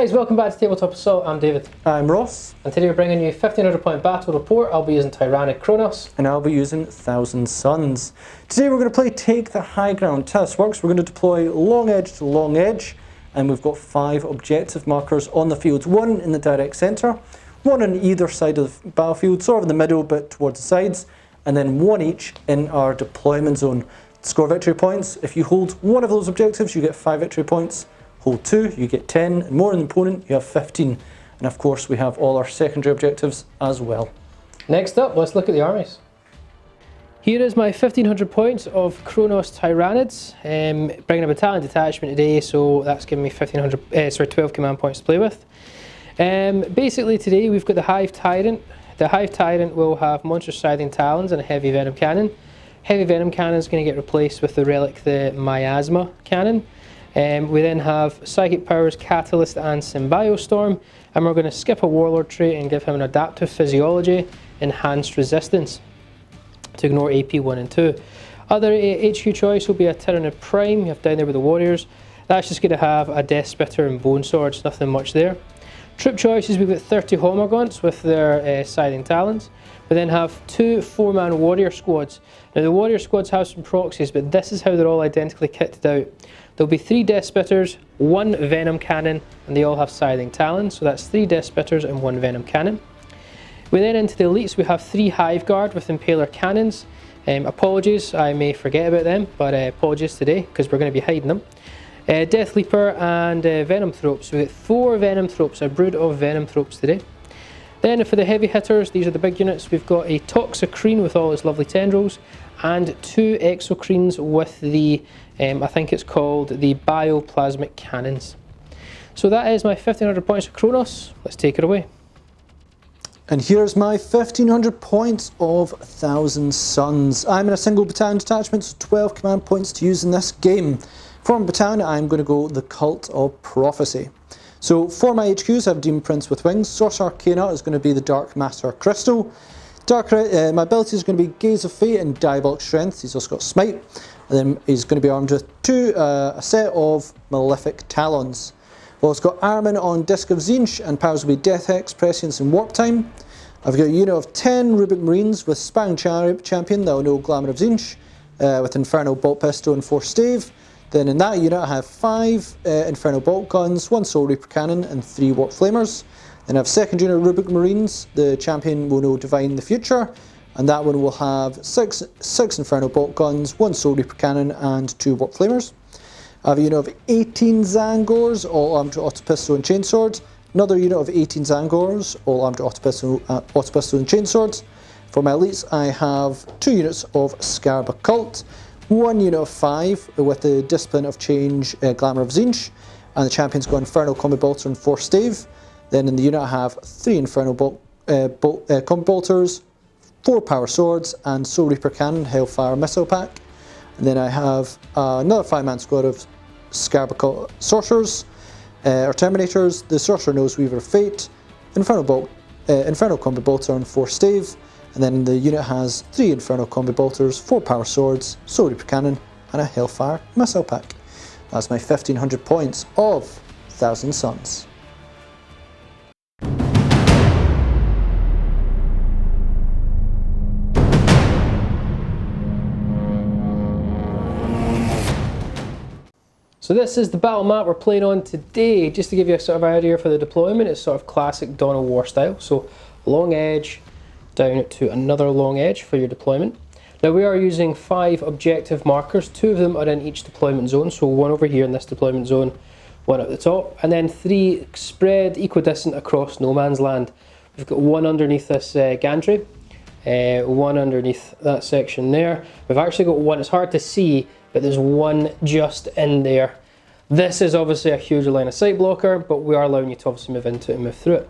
guys, welcome back to Tabletop Assault. I'm David. I'm Ross. And today we're bringing you a 1500 point battle report. I'll be using Tyranids Kronos. And I'll be using Thousand Suns. Today we're going to play Take the High Ground. To how this works, we're going to deploy long edge to long edge. And we've got 5 objective markers on the field. 1 in the direct centre, 1 on either side of the battlefield, sort of in the middle but towards the sides. And then 1 each in our deployment zone. Score victory points. If you hold 1 of those objectives, you get 5 victory points. Hold 2, you get 10, and more than the opponent, you have 15. And of course, we have all our secondary objectives as well. Next up, let's look at the armies. Here is my 1500 points of Kronos Tyranids. Bringing a battalion detachment today, so that's giving me 12 command points to play with. Basically today we've got the Hive Tyrant. The Hive Tyrant will have monstrous scything talons and a heavy venom cannon. Heavy venom cannon is going to get replaced with the relic, the miasma cannon. We then have Psychic Powers, Catalyst and Symbiostorm, and we're going to skip a Warlord trait and give him an Adaptive Physiology, Enhanced Resistance to ignore AP 1 and 2. Other HQ choice will be a Tyranid Prime, you have down there with the Warriors. That's just going to have a Death Spitter and Bone Swords, nothing much there. Troop choices, we've got 30 Homogonts with their Scything Talons. We then have 2 4-man Warrior Squads. Now the Warrior Squads have some proxies, but this is how they're all identically kitted out. There'll be 3 Death Spitters, 1 Venom Cannon, and they all have Scything Talons, so that's 3 Death Spitters and 1 Venom Cannon. We then into the elites, we have 3 Hive Guard with Impaler Cannons. Apologies, I may forget about them, but apologies today, because we're going to be hiding them. Death Leaper and Venom Thropes. We get 4 Venom Thropes, a brood of Venom Thropes today. Then for the heavy hitters, these are the big units. We've got a Toxicrene with all its lovely tendrils, and 2 Exocrenes with the, I think it's called the Bioplasmic Cannons. So that is my 1500 points of Kronos. Let's take it away. And here's my 1500 points of Thousand Suns. I'm in a single battalion detachment, so 12 command points to use in this game. For my battalion, I'm going to go the Cult of Prophecy. So for my HQs, I have Demon Prince with Wings. Source Arcana is going to be the Dark Matter Crystal. My ability is going to be Gaze of Fate and Diabolic Strength. He's also got Smite. And then he's going to be armed with a set of Malefic Talons. We've also got Ahriman on Disc of Tzeentch, and powers will be Death Hex, Prescience and Warp Time. I've got a unit of 10 Rubric Marines with Spang Champion that will know Glamour of Tzeentch, with Infernal Bolt Pistol and 4 Stave. Then in that unit I have 5 Infernal Bolt Guns, 1 Soul Reaper Cannon and 3 Warp Flamers. Then I have second unit of Rubric Marines. The champion will know Divine the Future, and that one will have 6 Infernal Bolt Guns, 1 Soul Reaper Cannon and 2 Warp Flamers. I have a unit of 18 Zangors, all armed with Auto Pistol and Chainswords. Another unit of 18 Zangors, all armed with Auto Pistol and Chainswords. For my elites I have 2 units of Scarab Occult, 1 unit of 5 with the Discipline of Change, Glamour of Tzeentch, and the champion's got Infernal Combi Bolter and 4 Stave. Then in the unit I have 3 Infernal Combi Bolters, 4 Power Swords, and Soul Reaper Cannon, Hellfire Missile Pack. And then I have another 5-man squad of Scarab Occult Sorcerers, or Terminators, the Sorcerer Nose Weaver of Fate, Infernal Combi Bolter and 4 Stave. And then the unit has 3 Infernal Combi Bolters, 4 Power Swords, Soul Reaper Cannon, and a Hellfire Missile Pack. That's my 1500 points of Thousand Suns. So this is the battle map we're playing on today. Just to give you a sort of idea for the deployment, it's sort of classic Dawn of War style. So long edge, down to another long edge for your deployment. Now we are using 5 objective markers. 2 of them are in each deployment zone. So 1 over here in this deployment zone, 1 at the top, and then 3 spread equidistant across no man's land. We've got 1 underneath this gantry, 1 underneath that section there. We've actually got 1, it's hard to see, but there's 1 just in there. This is obviously a huge line of sight blocker, but we are allowing you to obviously move into it and move through it.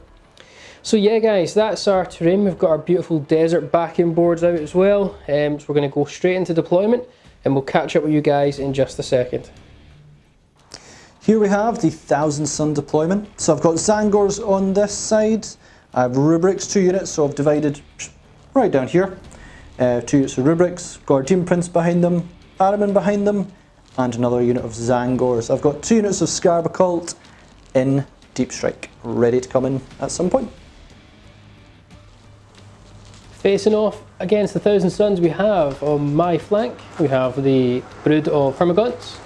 So yeah guys, that's our terrain. We've got our beautiful desert backing boards out as well. So we're going to go straight into deployment, and we'll catch up with you guys in just a second. Here we have the Thousand Sun deployment. So I've got Zangors on this side. I have Rubrics, 2 units, so I've divided right down here. 2 units of Rubrics, got a Demon Prince behind them, Ahriman behind them, and another unit of Zangors. I've got 2 units of Scarab Occult in Deep Strike, ready to come in at some point. Facing off against the Thousand Suns, we have on my flank, we have the brood of Hermagonts.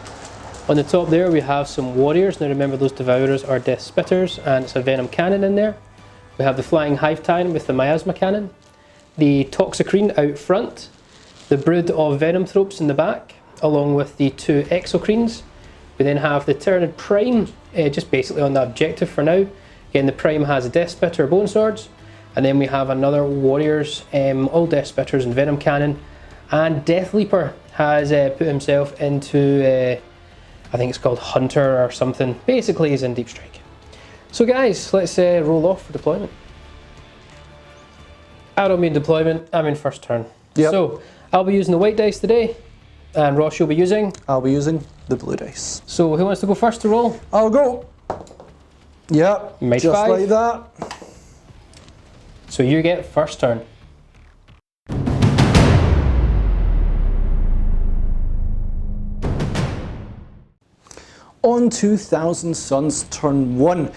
On the top there we have some warriors. Now remember, those devourers are death spitters and it's a venom cannon in there. We have the flying hive tyrant with the miasma cannon, the toxicrine out front, the brood of venomthropes in the back, along with the 2 exocrines. We then have the Tyranid Prime, just basically on the objective for now. Again, the Prime has a death spitter bone swords. And then we have another warriors, all death spitters and venom cannon. And Death Leaper has put himself into, I think it's called Hunter or something. Basically he's in Deep Strike. So guys, let's roll off for deployment. I don't mean deployment, I mean first turn. Yep. So I'll be using the white dice today. And Ross, you'll be using? I'll be using the blue dice. So who wants to go first to roll? I'll go. Yep, Might just 5. like that. So you get first turn. On to Thousand Suns turn 1.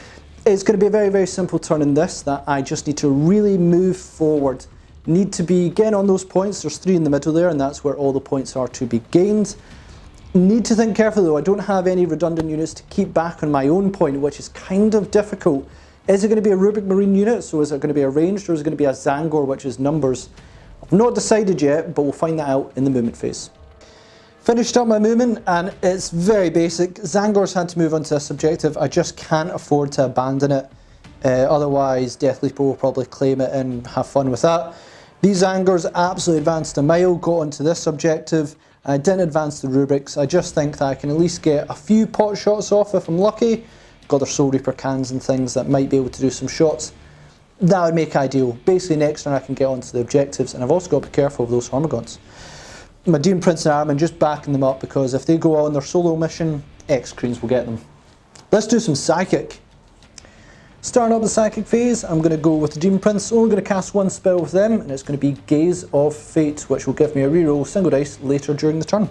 It's going to be a very simple turn in this, that I just need to really move forward. Need to be getting on those points. There's 3 in the middle there, and that's where all the points are to be gained. Need to think carefully though, I don't have any redundant units to keep back on my own point, which is kind of difficult. Is it going to be a Rubric Marine unit, so is it going to be a ranged, or is it going to be a Zangor, which is numbers? I've not decided yet, but we'll find that out in the movement phase. Finished up my movement, and it's very basic. Zangor's had to move onto this objective. I just can't afford to abandon it. Otherwise, Death Leaper will probably claim it and have fun with that. These Zangors absolutely advanced a mile, got onto this objective. I didn't advance the rubrics. I just think that I can at least get a few pot shots off if I'm lucky. Got their Soul Reaper cans and things that might be able to do some shots. That would make ideal. Basically next turn I can get onto the objectives, and I've also got to be careful of those Hormigons. My Demon Prince and Ahriman, just backing them up, because if they go on their solo mission, X-Creens will get them. Let's do some Psychic. Starting up the Psychic phase, I'm going to go with the Demon Prince. Only going to cast 1 spell with them, and it's going to be Gaze of Fate, which will give me a reroll single dice later during the turn.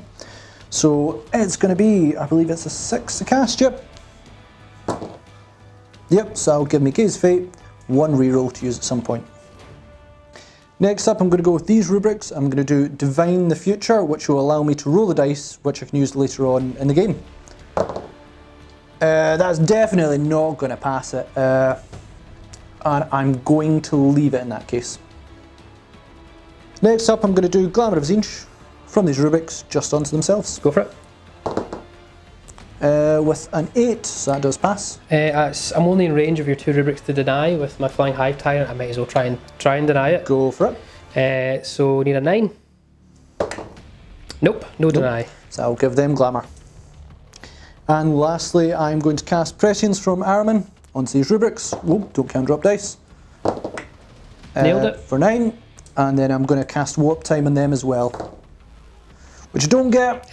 So it's going to be, I believe it's a 6 to cast, yep. Yep, so that'll give me Gaze of Fate, 1 reroll to use at some point. Next up, I'm going to go with these rubrics. I'm going to do Divine the Future, which will allow me to roll the dice, which I can use later on in the game. That's definitely not going to pass it, and I'm going to leave it in that case. Next up, I'm going to do Glamour of Tzeentch from these rubrics, just onto themselves. Go for it. With an 8, so that does pass. I'm only in range of your 2 rubrics to deny. With my Flying Hive Tyrant, I might as well try and deny it. Go for it. So need a 9. Nope, no deny. So I'll give them Glamour. And lastly, I'm going to cast Prescience from Ahriman onto these rubrics. Whoa, don't count drop dice. Nailed it. For 9. And then I'm going to cast Warp Time on them as well. Which you don't get.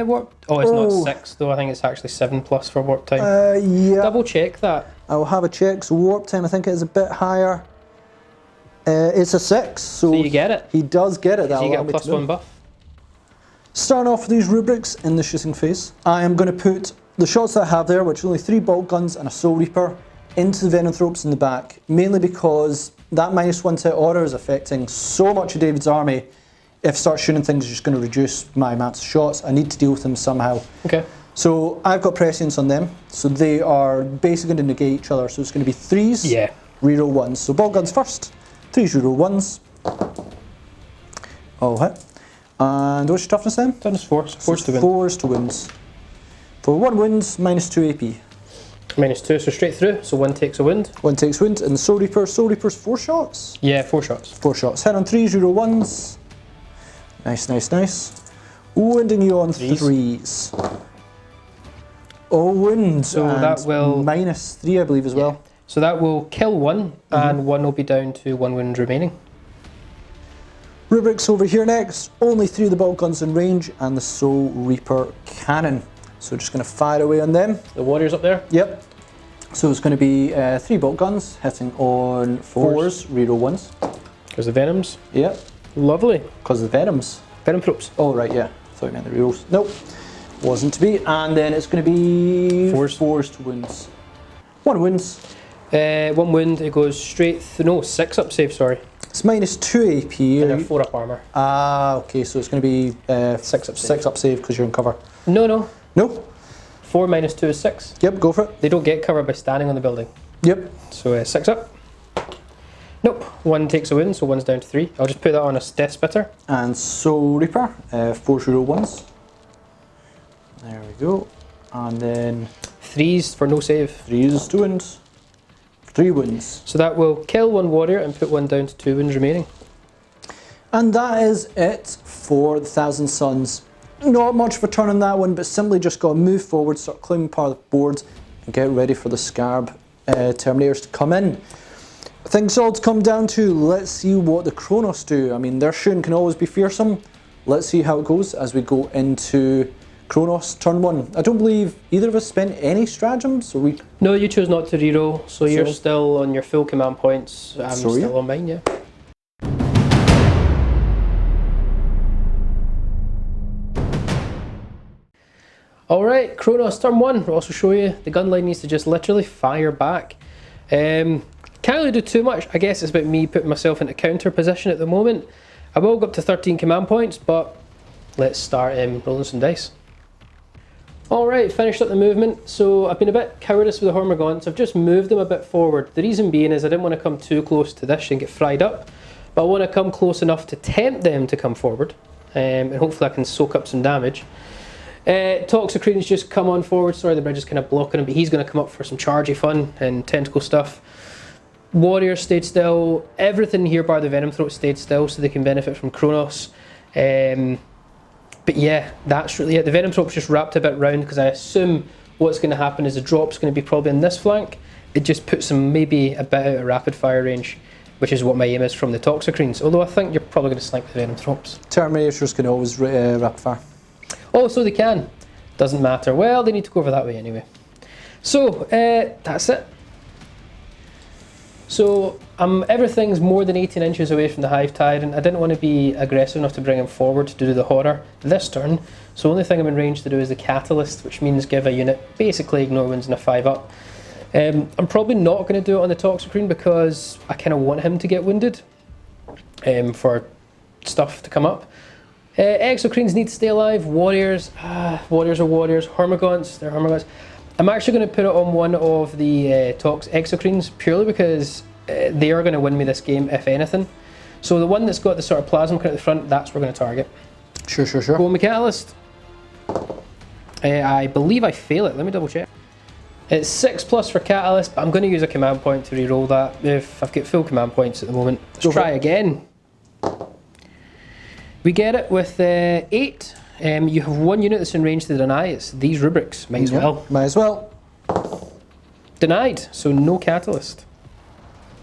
Warp. Oh, it's not 6 though. I think it's actually 7+ for Warp Time. Yeah. Double check that. I'll have a check. So Warp Time, I think it is a bit higher. It's a 6. So you get it. He does get it. So you get a +1 buff. Starting off with these rubrics in the shooting phase, I am going to put the shots that I have there, which are only 3 bolt guns and a Soul Reaper, into the Venomthropes in the back, mainly because that -1 to aura is affecting so much of David's army. If I start shooting things, it's just going to reduce my amount of shots. I need to deal with them somehow. Okay. So I've got Prescience on them, so they are basically going to negate each other. So it's going to be 3s, yeah, reroll 1s. So bolt guns first, 3s reroll 1s. All hit. And what's your toughness then? Toughness 4. So 4s to win. 4s to wins. For 1 wins, -2 AP. -2, so straight through. So 1 takes a wound. 1 takes wound, and the Soul Reaper's 4 shots? Yeah, 4 shots. 4 shots. Hit on 3s, reroll 1s. Nice. Wounding you on 3s. Oh, wound. So and that will -3, I believe, as well. So that will kill 1, and 1 will be down to 1 wound remaining. Rubrics over here next. Only 3 of the bolt guns in range, and the Soul Reaper cannon. So just going to fire away on them. The warriors up there? Yep. So it's going to be 3 bolt guns hitting on 4s, reroll 1s. Because the venoms? Yep. Lovely. Because the venoms. Venomthropes. Oh, right, yeah. Thought you meant the rerolls. Nope. Wasn't to be. And then it's going to be 4s to wounds. 1 wounds. 1 wound, it goes straight no, 6 up save, sorry. It's minus 2 AP. And then 4 up armour. Ah, okay, so it's going to be 6 up save. 6 up save because you're in cover. No. No? 4 minus 2 is 6. Yep, go for it. They don't get cover by standing on the building. Yep. So 6 up. Nope, 1 takes a win, so 1's down to 3. I'll just put that on a Death Spitter. And Soul Reaper, 4 0 ones. There we go. And then 3s for no save. 3's 2 wounds. 3 wounds. So that will kill 1 warrior and put 1 down to 2 wounds remaining. And that is it for the Thousand Suns. Not much of a turn on that one, but simply just got to move forward, start claiming part of the board, and get ready for the Scarab Terminators to come in. I think it's all to come down to, let's see what the Kronos do. I mean, their shooting can always be fearsome. Let's see how it goes as we go into Kronos turn 1. I don't believe either of us spent any stratagems, so we... No, you chose not to reroll, so you're still on your full command points. I'm So still on mine, yeah. Alright, Kronos turn 1. I'll also show you the gun line needs to just literally fire back. Can't really do too much. I guess it's about me putting myself into counter position at the moment. I will go up to 13 command points, but let's start rolling some dice. Alright, finished up the movement. So I've been a bit cowardice with the Hormagaunts. I've just moved them a bit forward. The reason being is I didn't want to come too close to this and get fried up, but I want to come close enough to tempt them to come forward, and hopefully I can soak up some damage. Toxicrane's just come on forward. Sorry, the bridge is kind of blocking him, but he's going to come up for some chargy fun and tentacle stuff. Warriors stayed still. Everything here bar the Venom Throat stayed still so they can benefit from Kronos. But yeah, that's really it. The Venom Throat's just wrapped a bit round because I assume what's going to happen is the drop's going to be probably in this flank. It just puts them maybe a bit out of rapid fire range, which is what my aim is from the Toxicranes. Although I think you're probably going to snipe the Venom Throats. Terminators can always rapid fire. Oh, so they can. Doesn't matter. Well, they need to go over that way anyway. So, that's it. So, everything's more than 18 inches away from the Hive Tyrant. I didn't want to be aggressive enough to bring him forward to do the horror this turn. So the only thing I'm in range to do is the Catalyst, which means give a unit basically ignore wounds and a 5 up. I'm probably not going to do it on the Toxicrane because I kind of want him to get wounded for stuff to come up. Exocranes need to stay alive. Warriors are warriors. Hormagaunts, they're Hormagaunts. I'm actually going to put it on one of the Exocranes purely because they are going to win me this game, if anything. So the one that's got the sort of plasma cut at the front, that's what we're going to target. Sure. Go on the Catalyst. I believe I fail it. Let me double check. It's 6+ for Catalyst, but I'm going to use a command point to reroll that if I've got full command points at the moment. Let's try again. We get it with 8. You have 1 unit that's in range to deny. It's these rubrics. Might as well. Might as well. Denied, so no Catalyst.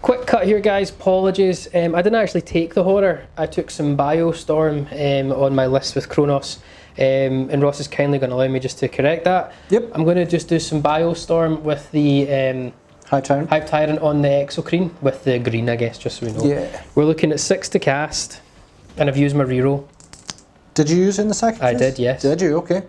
Quick cut here, guys. Apologies. I didn't actually take the horror. I took some Biostorm on my list with Kronos. And Ross is kindly going to allow me just to correct that. Yep. I'm going to just do some Biostorm with the Hive Tyrant on the Exocrane with the green, I guess, just so we know. Yeah. We're looking at 6 to cast, and I've used my reroll. Did you use it in the second I phase? did, yes. Did you? Okay.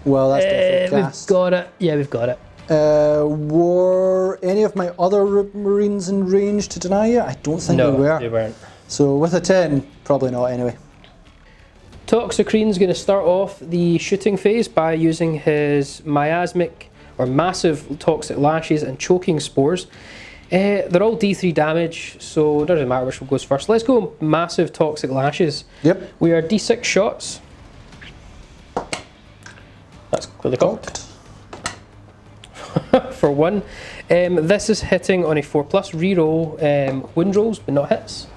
Well, that's definitely cast. We've got it. Yeah, we've got it. Were any of my other Marines in range to deny you? I don't think they were. No, they weren't. So with a 10, probably not anyway. Toxicrane's going to start off the shooting phase by using his miasmic or massive toxic lashes and choking spores. They're all D3 damage, so it doesn't matter which one goes first. Let's go massive toxic lashes. Yep. We are D6 shots. That's clearly cocked. For 1. This is hitting on a 4+. Reroll wound rolls, but not hits.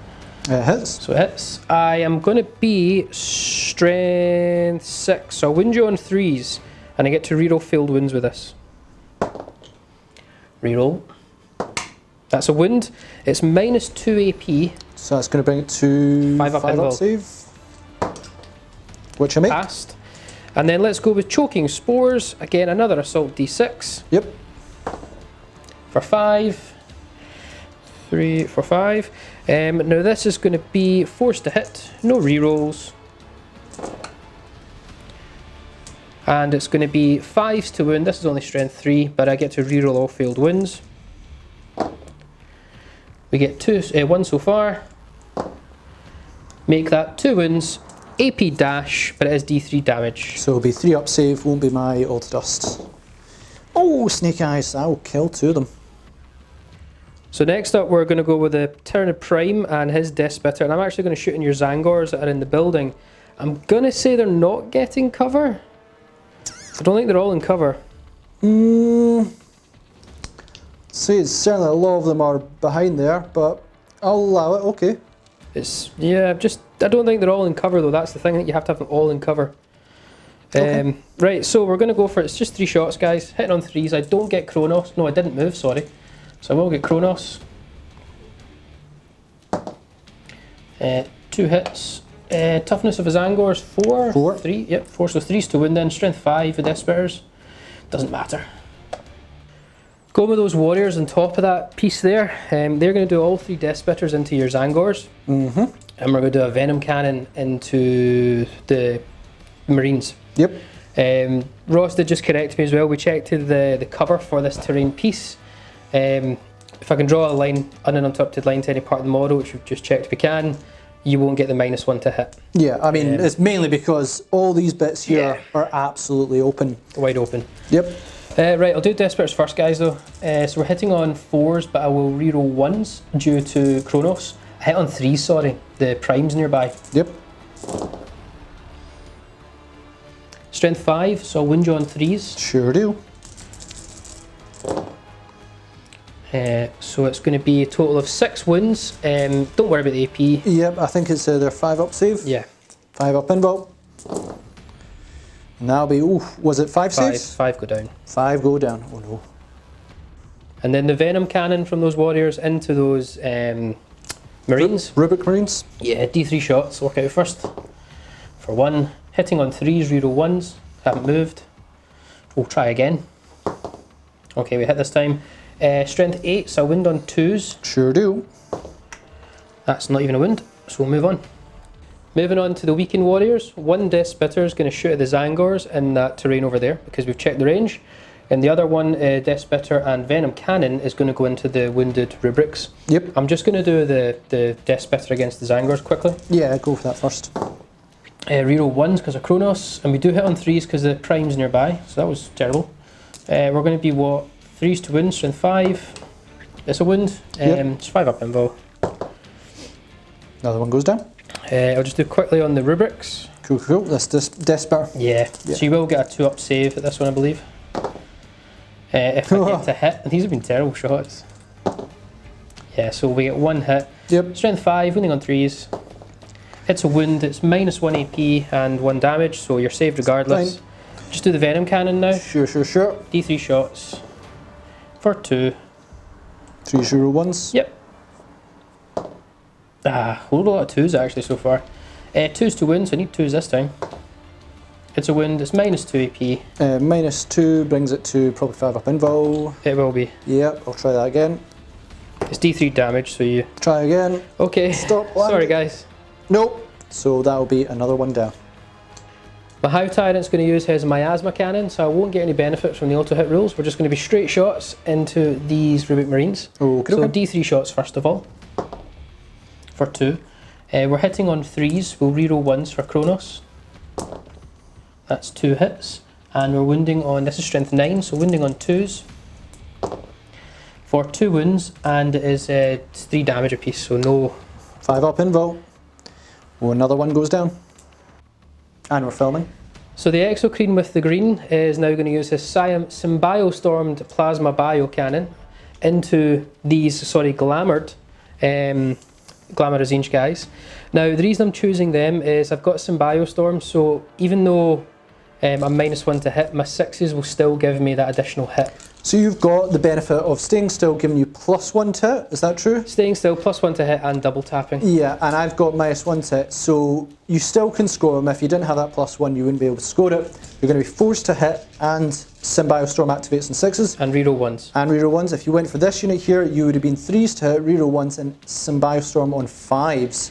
It hits. So it hits. I am going to be strength 6. So I'll wound you on 3s, and I get to reroll failed wounds with this. Reroll. That's a wound. It's -2 AP. So that's going to bring it to 5 up save. Which I make. Passed. And then let's go with choking spores. Again, another assault D6. Yep. For 5. 3 for 5. Now this is going to be forced to hit. No rerolls. And it's going to be 5s to wound. This is only strength 3, but I get to reroll all failed wounds. We get 1 so far. Make that 2 wounds. AP dash, but it is D3 damage. So it'll be 3 up save, won't be my All to Dust. Oh, Snake Eyes, that will kill 2 of them. So next up we're going to go with the Tyranid Prime and his Death Spitter, and I'm actually going to shoot in your Zangors that are in the building. I'm going to say they're not getting cover. I don't think they're all in cover. See, certainly a lot of them are behind there, but I'll allow it, okay. I don't think they're all in cover though, that's the thing, I think you have to have them all in cover. Okay. Right, so we're going to go for it. It's just 3 shots, guys. Hitting on 3s. I don't get Kronos. No, I didn't move, sorry. So I will get Kronos. 2 hits. Toughness of his Angor is 4. 4. 3. Yep, 4. So 3s to win then. Strength 5 with Death Spitters. Doesn't matter. Going with those warriors on top of that piece there. They're going to do all 3 Death Spitters into your Zangors. And we're going to do a Venom Cannon into the Marines. Yep. Ross did just correct me as well. We checked the cover for this terrain piece. If I can draw a line, uninterrupted line to any part of the model, which we've just checked we can, you won't get the -1 to hit. Yeah, I mean, it's mainly because all these bits here are absolutely open. Wide open. Yep. Right, I'll do Death Spitters first, guys, though. So we're hitting on 4s, but I will reroll 1s due to Kronos. I hit on 3s, sorry. The Prime's nearby. Yep. Strength 5, so I'll wound you on 3s. Sure do. So it's going to be a total of 6 wounds. Don't worry about the AP. Yep, I think it's their 5 up save. Yeah. 5 up invul. And that'll be, was it 5 saves? 5 go down. 5 go down, oh no. And then the Venom Cannon from those warriors into those Marines. Rubric Marines? Yeah, D3 shots, work out first. For 1, hitting on 3s, reroll 1s, haven't moved. We'll try again. Okay, we hit this time. Strength 8, so I'll wound on 2s. Sure do. That's not even a wound, so we'll move on. Moving on to the weakened warriors. 1 Death Spitter is going to shoot at the Zangors in that terrain over there, because we've checked the range. And the other one, Death Spitter and Venom Cannon, is going to go into the wounded rubrics. Yep. I'm just going to do the Death Spitter against the Zangors quickly. Yeah, go for that first. Reroll 1s because of Kronos, and we do hit on 3s because the Prime's nearby, so that was terrible. We're going to be 3s to wound, strength 5. It's a wound. It's 5 up invul. Another one goes down. I'll just do quickly on the rubrics. Cool, cool. That's Death Spitter. Yeah. So you will get a 2 up save at this one, I believe. If I get to hit, these have been terrible shots. Yeah, so we get 1 hit. Yep. Strength 5, wounding on 3s. It's a wound, it's -1 AP and 1 damage, so you're saved regardless. Fine. Just do the Venom Cannon now. Sure. D3 shots. For 2. 3 0 1s. Yep. A whole lot of 2s actually so far. 2s to wound, so I need 2s this time. It's a wound, it's -2 AP. -2 brings it to probably 5 up invul. It will be. Yep, I'll try that again. It's D3 damage, so you... Try again. Okay. Stop. Sorry guys. Nope. So that'll be another 1 down. My Hive Tyrant's going to use his Miasma Cannon, so I won't get any benefit from the auto-hit rules. We're just going to be straight shots into these Rubric Marines. Okay. So D3 shots first of all. For 2. We're hitting on 3s, we'll reroll 1s for Kronos. That's 2 hits. And we're wounding on, this is strength 9, so wounding on 2s. For 2 wounds, and it is 3 damage apiece, so no... 5 up invul. Oh, another 1 goes down. And we're filming. So the Exocrine with the green is now going to use his Symbiostormed Plasma Bio Cannon into these, glamoured Glamour guys. Now the reason I'm choosing them is I've got Symbiostorm, so even though I'm -1 to hit, my 6s will still give me that additional hit. So you've got the benefit of staying still giving you +1 to hit, is that true? Staying still, +1 to hit and double tapping. Yeah, and I've got -1 to hit, so you still can score them. If you didn't have that +1, you wouldn't be able to score it. You're going to be forced to hit, and Symbiostorm activates on 6s. And reroll 1s. And reroll 1s. If you went for this unit here, you would have been 3s to hit, reroll 1s, and Symbiostorm on 5s.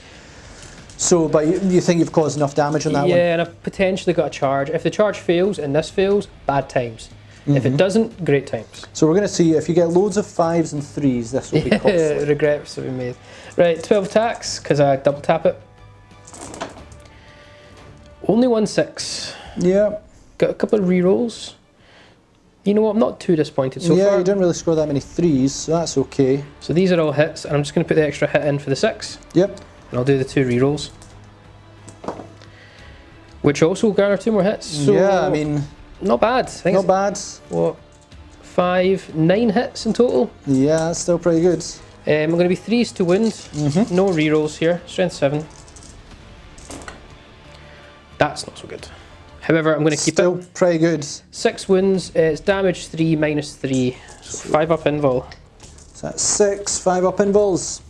So, but you think you've caused enough damage on that one? Yeah, and I've potentially got a charge. If the charge fails and this fails, bad times. If it doesn't, great times. So we're going to see if you get loads of 5s and 3s, this will be costly. Regrets have been made. Right, 12 attacks, because I double tap it. Only 1 6. Yeah. Got a couple of rerolls. You know what, I'm not too disappointed so far. Yeah, you didn't really score that many 3s, so that's okay. So these are all hits, and I'm just going to put the extra hit in for the 6. Yep. And I'll do the 2 rerolls. Which also will garner 2 more hits. So yeah, I mean... Not bad. I think not bad. What? 5, 9 hits in total? Yeah, that's still pretty good. I'm going to be 3s to wound. No rerolls here. Strength 7. That's not so good. However, I'm going to keep still it. Pretty good. 6 wounds. It's damage 3 minus 3. So 5 up invul. So that's 6, 5 up invuls.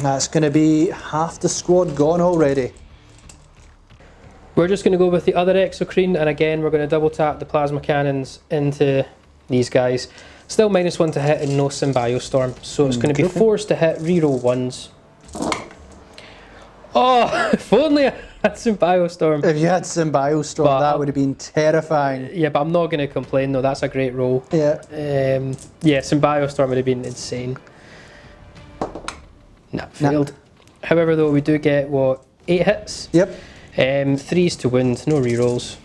That's going to be half the squad gone already. We're just going to go with the other exocrine, and again we're going to double tap the plasma cannons into these guys. Still -1 to hit and no Symbiostorm, so it's going to be forced to hit, reroll 1s. Oh, if only I had Symbiostorm. If you had Symbiostorm, that would have been terrifying. Yeah, but I'm not going to complain though, that's a great roll. Yeah. Yeah, Symbiostorm would have been insane. Nah, failed. However though, we do get, what, 8 hits? Yep. 3s to wound, no rerolls.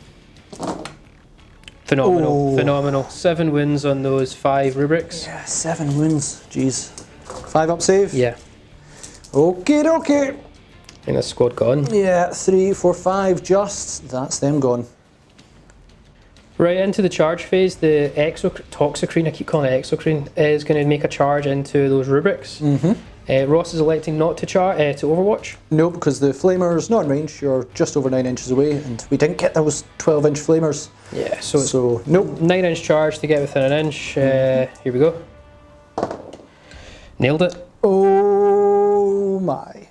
Phenomenal, phenomenal. 7 wins on those 5 rubrics. Yeah, 7 wins, jeez. 5 up save? Yeah. Okay, okay. I think that's squad gone. Yeah, 3, 4, 5, just. That's them gone. Right, into the charge phase, the Toxicrene, I keep calling it Exocrine, is going to make a charge into those rubrics. Ross is electing not to to overwatch. No, because the flamer's not in range, you're just over 9 inches away, and we didn't get those 12-inch flamers. Yeah, so nope. 9-inch charge to get within an inch. Here we go. Nailed it. Oh my.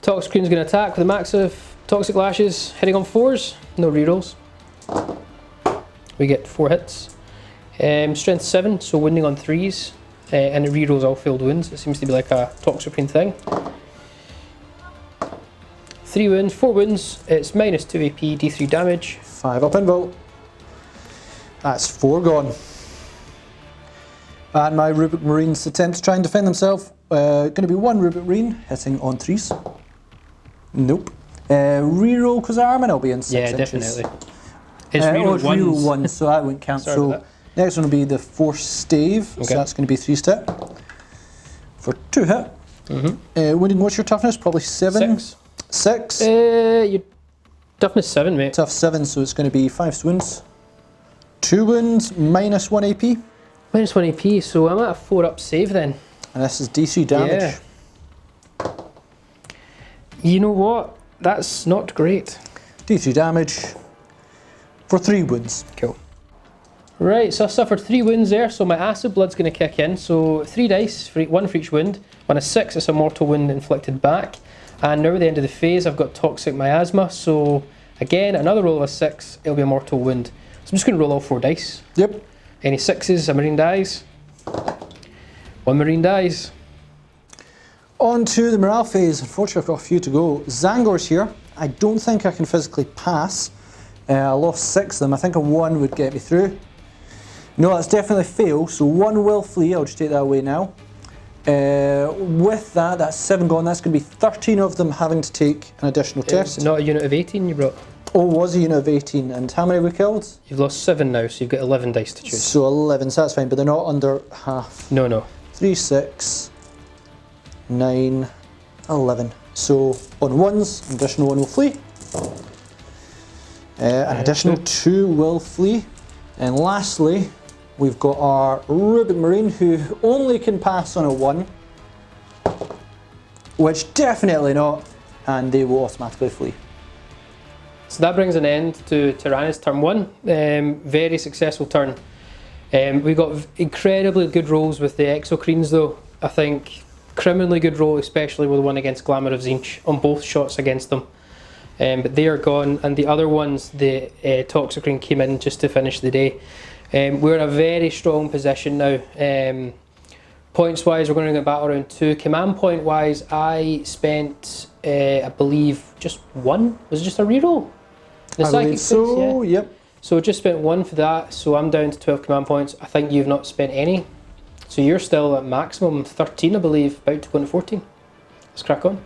Toxicrene's going to attack with a max of Toxic Lashes, hitting on 4s, no rerolls. We get 4 hits. Strength 7, so wounding on 3s. And it rerolls all failed wounds. It seems to be like a Toxicrene thing. 3 wounds, 4 wounds. It's -2 AP, D3 damage. 5 up invul. That's 4 gone. And my Rubric Marines attempt to try and defend themselves. Going to be 1 Rubric Marine hitting on 3s. Nope. Reroll because Ahriman will be in 6 inches. Yeah, definitely. It's reroll 1, so that won't count. So next one will be the Force Stave. Okay. So that's going to be 3 step. For 2 hit. Wounding, what's your toughness? Probably 7? 6? Your toughness 7, mate. Tough 7, so it's going to be 5 wounds. 2 wounds, -1 AP. -1 AP, so I'm at a 4 up save then. And this is DC damage. Yeah. You know what? That's not great. D3 damage for 3 wounds. Cool. Right, so I suffered 3 wounds there, so my acid blood's going to kick in. So 3 dice, 1 for each wound. On a 6, it's a mortal wound inflicted back. And now at the end of the phase, I've got toxic miasma. So again, another roll of a 6, it'll be a mortal wound. So I'm just going to roll all 4 dice. Yep. Any 6s, a Marine dies. 1 Marine dies. On to the morale phase. Unfortunately, I've got a few to go. Zangor's here. I don't think I can physically pass. I lost 6 of them. I think a 1 would get me through. No, that's definitely fail. So 1 will flee. I'll just take that away now. With that, that's 7 gone. That's going to be 13 of them having to take an additional test. Not a unit of 18 you brought? Oh, it was a unit of 18. And how many have we killed? You've lost 7 now, so you've got 11 dice to choose. So 11, so that's fine, but they're not under half. No, no. 3, 6, 9, 11. So on 1s, an additional 1 will flee. An additional 2 will flee. And lastly, we've got our Rubric Marine who only can pass on a 1. Which definitely not. And they will automatically flee. So that brings an end to Tyranids turn 1. Very successful turn. We got incredibly good rolls with the Exocrines though. I think criminally good roll, especially with the one against Glamour of Tzeentch on both shots against them. But they are gone, and the other ones, the Toxicrene came in just to finish the day. We're in a very strong position now. Points wise, we're going to get battle round 2. Command point wise, I spent, I believe, just 1. Was it just a reroll? The I believe so, yeah. yep. So just spent 1 for that, so I'm down to 12 command points. I think you've not spent any. So you're still at maximum 13, I believe, about to go into 14. Let's crack on.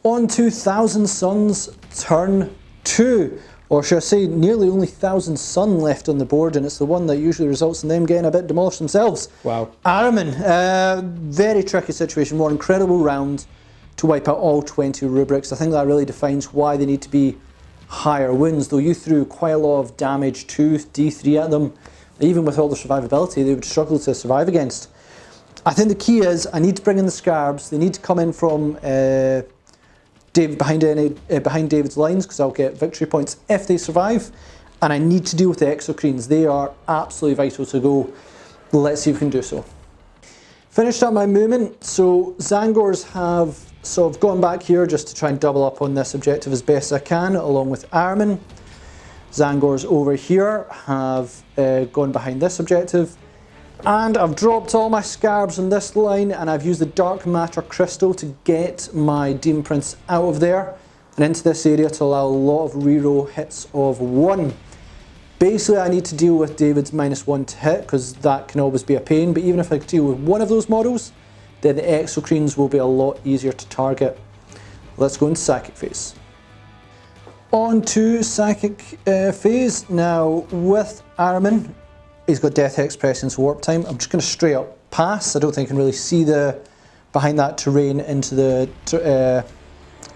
On to Thousand Suns, turn 2. Or should I say, nearly only Thousand Sun left on the board, and it's the one that usually results in them getting a bit demolished themselves. Wow. Ahriman, very tricky situation, more incredible round to wipe out all 20 rubrics. I think that really defines why they need to be higher wounds, though you threw quite a lot of damage 2, D3 at them. Even with all the survivability, they would struggle to survive against. I think the key is, I need to bring in the Scarbs. They need to come in from behind David's lines, because I'll get victory points if they survive. And I need to deal with the Exocrines. They are absolutely vital to go. Let's see if we can do so. Finished up my movement. So Zangors have sort of gone back here just to try and double up on this objective as best I can, along with Ahriman. Zangors over here have gone behind this objective. And I've dropped all my Scarbs on this line, and I've used the Dark Matter Crystal to get my Demon Prince out of there and into this area to allow a lot of reroll hits of 1. Basically, I need to deal with David's -1 to hit, because that can always be a pain, but even if I deal with one of those models, then the Exocrines will be a lot easier to target. Let's go into Psychic phase. On to Psychic phase. Now, with Ahriman, he's got Death Hex, Prescience, Warp Time. I'm just going to straight up pass. I don't think I can really see the behind that terrain into the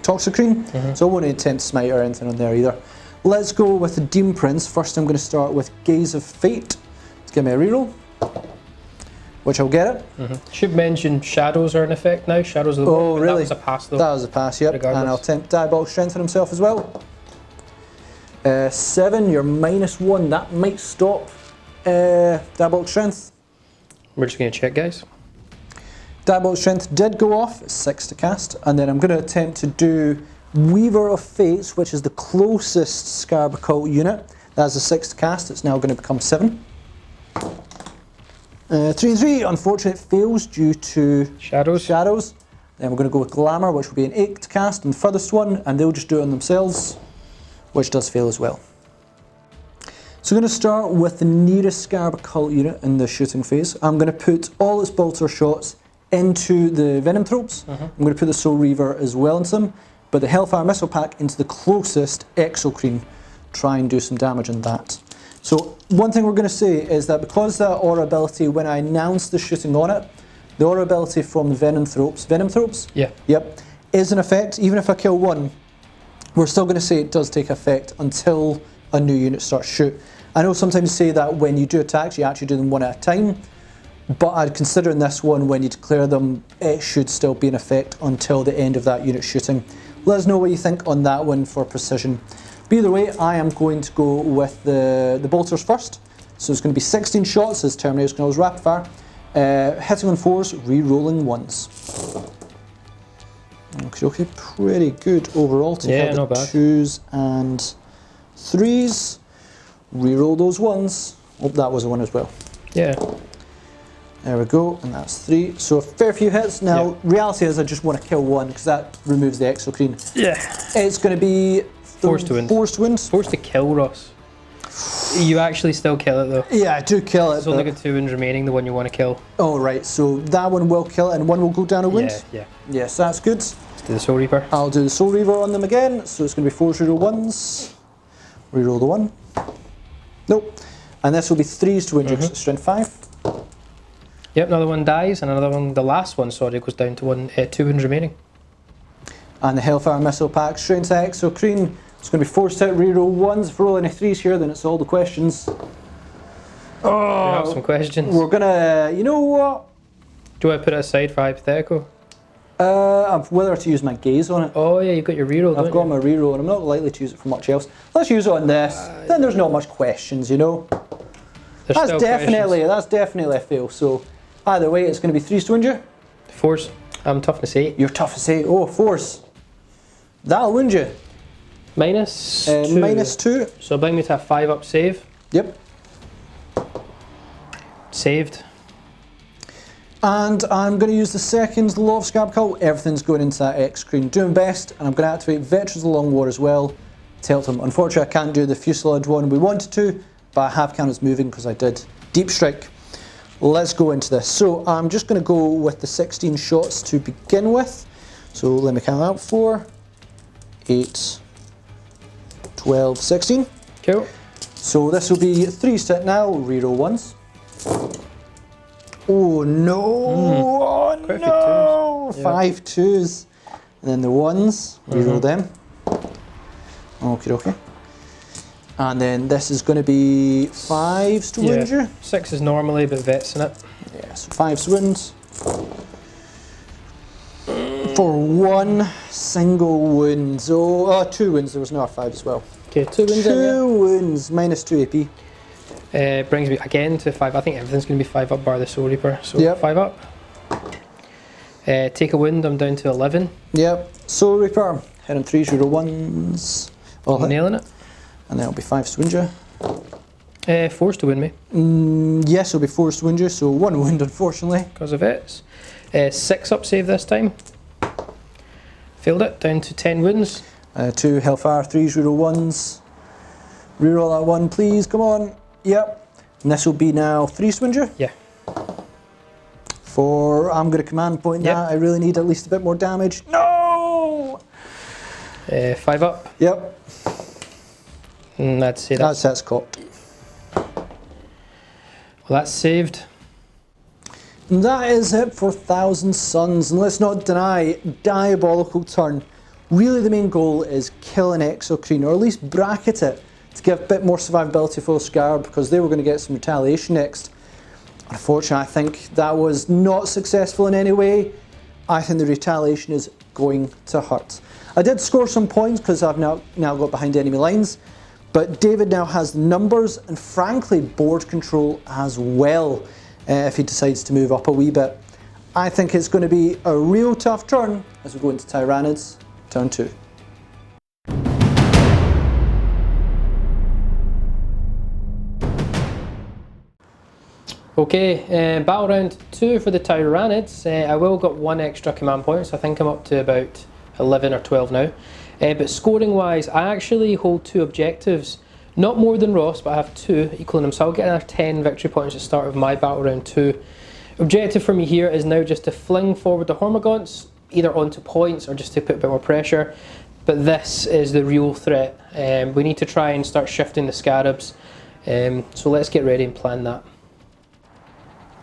Toxicrene, so I won't attempt Smite or anything on there either. Let's go with the Demon Prince. First I'm going to start with Gaze of Fate. Let's give me a reroll, which I'll get it. Should mention shadows are in effect now. Shadows of the Oh, Warp. really? That was a pass though. That was a pass, yep. Regardless. And I'll attempt Diabolic Strength on himself as well. 7, you're -1. That might stop Diabolic Strength. We're just going to check, guys. Diabolic Strength did go off, it's 6 to cast, and then I'm going to attempt to do Weaver of Fates, which is the closest Scarab Occult unit. That's a 6 to cast, it's now going to become 7. 3 and 3, unfortunately it fails due to shadows. Then we're going to go with Glamour, which will be an 8 to cast, and the furthest one, and they'll just do it on themselves, which does fail as well. So I'm going to start with the nearest Scarab Occult unit in the shooting phase. I'm going to put all its bolter shots into the Venom Tropes. I'm going to put the Soul Reaver as well into them, but the Hellfire Missile Pack into the closest Exocrine. Try and do some damage on that. So one thing we're going to say is that because that aura ability, when I announce the shooting on it, the aura ability from the Venom Tropes, Yeah. Yep, is in effect. Even if I kill one, we're still going to say it does take effect until a new unit starts shoot. I know sometimes say that when you do attacks, you actually do them one at a time, but I'd consider in this one, when you declare them, it should still be in effect until the end of that unit shooting. Let us know what you think on that one for precision. But either way, I am going to go with the bolters first. So it's going to be 16 shots as Tyranids Kronos rapid fire, hitting on 4s, re-rolling 1s. Okay, pretty good overall. Take out the 2s and 3s. Reroll those 1s. Oh, that was a 1 as well. Yeah. There we go, and that's 3. So a fair few hits. Now, reality is I just want to kill 1 because that removes the Exocrine. Yeah. It's going to be Forced to win. Forced wins. Forced to kill Ross. You actually still kill it though. Yeah, I do kill it. There's only got 2 wounds remaining, the one you want to kill. Oh, right, so that one will kill it and 1 will go down a wound? Yeah. Yes, that's good. Let's do the Soul Reaper. I'll do the Soul Reaver on them again, so it's going to be 4 reroll 1s. Reroll the 1. Nope. And this will be 3s to injure, strength 5. Yep, another one dies, and another one, the last one, sorry, goes down to 2 wounds remaining. And the Hellfire Missile Pack, strength Exocrine. It's going to be forced out, reroll 1s. If we're rolling a 3s here, then it's all the questions. Oh, we have some questions. We're going to, you know what? Do I put it aside for hypothetical? Whether to use my gaze on it. Oh yeah, you've got your reroll, I've got my reroll, and I'm not likely to use it for much else. Let's use it on this. Then there's not much questions, you know. That's definitely a fail. So either way, it's going to be 3s to injure. 4s. I'm tough to say. You're tough to say. Oh, 4s. That'll wound you. Minus 2. Minus 2. So bring me to a 5 up save. Yep. Saved. And I'm going to use the second Law of Scab Cult. Everything's going into that X screen. Doing best, and I'm going to activate Veterans of the Long War as well to help them. Unfortunately, I can't do the fuselage one we wanted to, but I have cannons moving because I did Deep Strike. Let's go into this. So I'm just going to go with the 16 shots to begin with. So let me count out. 4, 8, 12, 16. Cool. So this will be 3 set now, reroll ones. Oh no! Oh no! Twos. 5 twos. And then the ones, reroll them. Okay, okay. And then this is going to be 5s to wound you. 6 is normally, but vets in it. Yeah, so 5s wounds. For 1 single wound. Oh, 2 wounds, there was no 5 as well. Okay, 2 wounds in 2 there. wounds, minus 2 AP. Brings me again to 5. I think everything's going to be 5 up bar the Soul Reaper. So Yep. 5 up. Take a wound, I'm down to 11. Yep, Soul Reaper, hit on 3s, reroll 1s. All hit. Nailing it. And then it'll be 5s to wound you. 4's to win me. Yes, it'll be 4s to wound you, so 1 wound unfortunately. Because of it. 6 up save this time. Failed it, down to 10 wounds. 2 Hellfire, 3s, reroll 1s. Reroll that 1 please, come on. Yep. And this will be now 3s to wound you. Yeah. 4, I'm going to command point Yep. that. I really need at least a bit more damage. No! 5 up. Yep. I'd say that. That's cocked. Well, that's saved. And that is it for 1,000 Suns. And let's not deny, diabolical turn. Really the main goal is kill an Exocrine, or at least bracket it to give a bit more survivability for Scarab, because they were going to get some retaliation next. Unfortunately, I think that was not successful in any way. I think the retaliation is going to hurt. I did score some points because I've now got behind enemy lines, but David now has the numbers and frankly board control as well if he decides to move up a wee bit. I think it's going to be a real tough turn as we go into Tyranids, turn 2. Okay, battle round 2 for the Tyranids. I will got 1 extra command point, so I think I'm up to about 11 or 12 now. But scoring wise, I actually hold 2 objectives. Not more than Ross, but I have 2 equaling them, so I'll get another 10 victory points at the start of my battle round 2. Objective for me here is now just to fling forward the Hormagaunts, either onto points or just to put a bit more pressure. But this is the real threat. We need to try and start shifting the Scarabs. So let's get ready and plan that.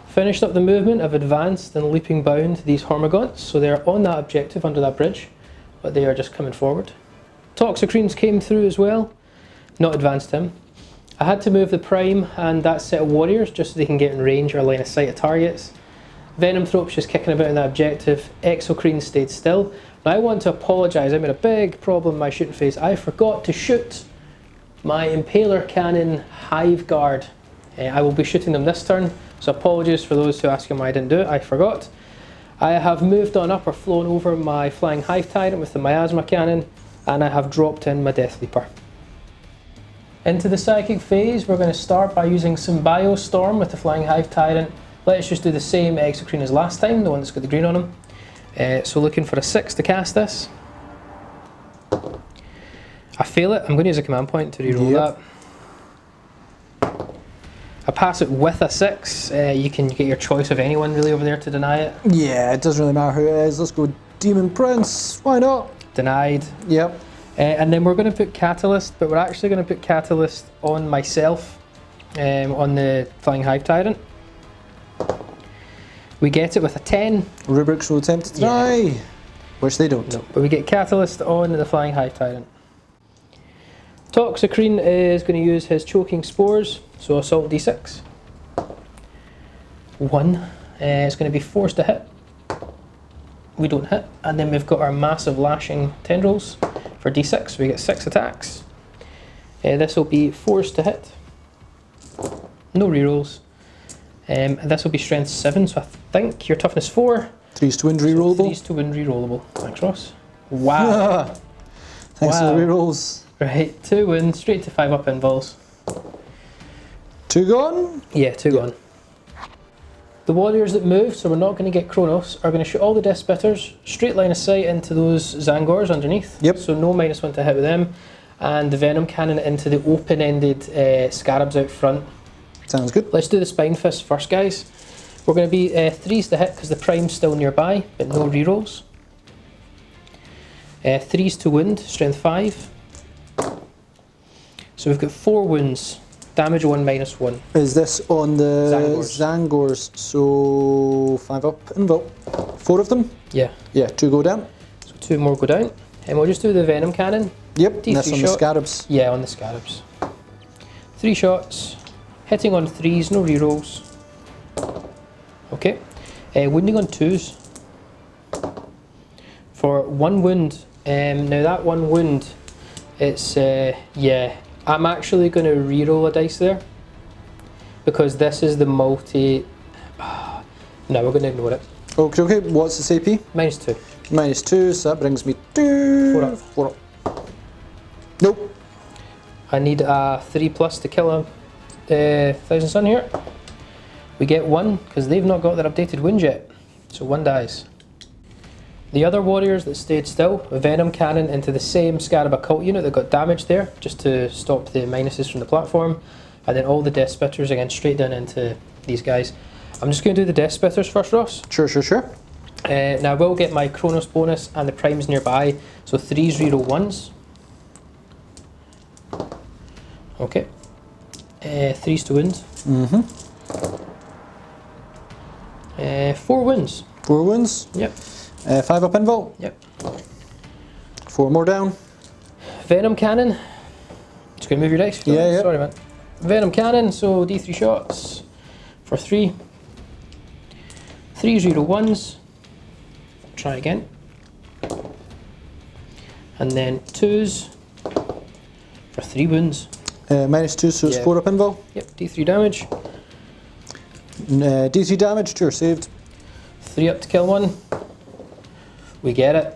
Finished up the movement, I've advanced and leaping bound these Hormagaunts, so they're on that objective under that bridge, but they are just coming forward. Toxicrines came through as well, not advanced him. I had to move the Prime and that set of warriors just so they can get in range or line of sight of targets. Venomthrope's just kicking about in that objective. Exocrine stayed still. Now I want to apologise, I made a big problem in my shooting phase. I forgot to shoot my Impaler Cannon Hive Guard. I will be shooting them this turn, so apologies for those who ask why I didn't do it, I forgot. I have moved on up or flown over my Flying Hive Tyrant with the Miasma Cannon, and I have dropped in my Death Leaper. Into the Psychic phase, we're going to start by using some Biostorm with the Flying Hive Tyrant. Let's just do the same Exocrine as last time, the one that's got the green on him. So looking for a 6 to cast this. I fail it, I'm going to use a command point to reroll that. I pass it with a 6, you can get your choice of anyone really over there to deny it. Yeah, it doesn't really matter who it is. Let's go Demon Prince, why not? Denied. Yep. And then we're going to put Catalyst, but we're actually going to put Catalyst on myself, on the Flying Hive Tyrant. We get it with a 10. Rubrics will attempt to try, which they don't. No, but we get Catalyst on the Flying Hive Tyrant. Toxicrine is going to use his Choking Spores, so Assault D6. 1. It's going to be forced to hit. We don't hit. And then we've got our Massive Lashing Tendrils for D6, so we get 6 attacks. This will be forced to hit. No rerolls. This will be Strength 7, so I think your Toughness 4. 3s to win rerollable. 3s to win rerollable. Thanks, Ross. Wow. Thanks for the rerolls. Right, 2 wounds, straight to 5 up invols. 2 gone? Yeah, 2 gone. The warriors that move, so we're not going to get Kronos, are going to shoot all the Death Spitters straight line of sight into those Zangors underneath. Yep. So no -1 to hit with them. And the Venom Cannon into the open-ended Scarabs out front. Sounds good. Let's do the Spine Fist first, guys. We're going to be 3s to hit because the Prime's still nearby, but no rerolls. 3s to wound, strength 5. So we've got 4 wounds, damage 1 -1. Is this on the Zangors? So 5 up, invul. 4 of them? Yeah. Yeah, 2 go down. So 2 more go down. And we'll just do the Venom Cannon. Yep, D3 this on the Scarabs. Yeah, on the Scarabs. 3 shots, hitting on 3s, no rerolls. Okay. Wounding on 2s. For 1 wound. Now that 1 wound, it's, yeah. I'm actually going to reroll a dice there. Because this is the multi... No, we're going to ignore it. Okay, okay. What's the CP? -2. -2, so that brings me to... 4 up. 4 up. Nope. I need a 3+ to kill a Thousand Sun here. We get 1 because they've not got their updated wound yet. So 1 dies. The other warriors that stayed still, a Venom Cannon into the same Scarab Occult unit that got damaged there, just to stop the minuses from the platform. And then all the Death Spitters again straight down into these guys. I'm just going to do the Death Spitters first, Ross. Sure, sure, sure. Now I will get my Kronos bonus and the Primes nearby. So 3s reroll 1s. Okay. 3s to wound. 4 wounds. 4 wounds. Yep. 5 up invul. Yep. 4 more down. Venom Cannon. Just gonna move your dice. Yeah, yeah. Sorry, man. Venom Cannon. So D3 shots for 3. 3s reroll 1s. Try again. And then 2s for 3 wounds. -2, so it's 4 up invul. Yep. D3 damage. D3 damage, sure, saved. 3 up to kill 1. We get it.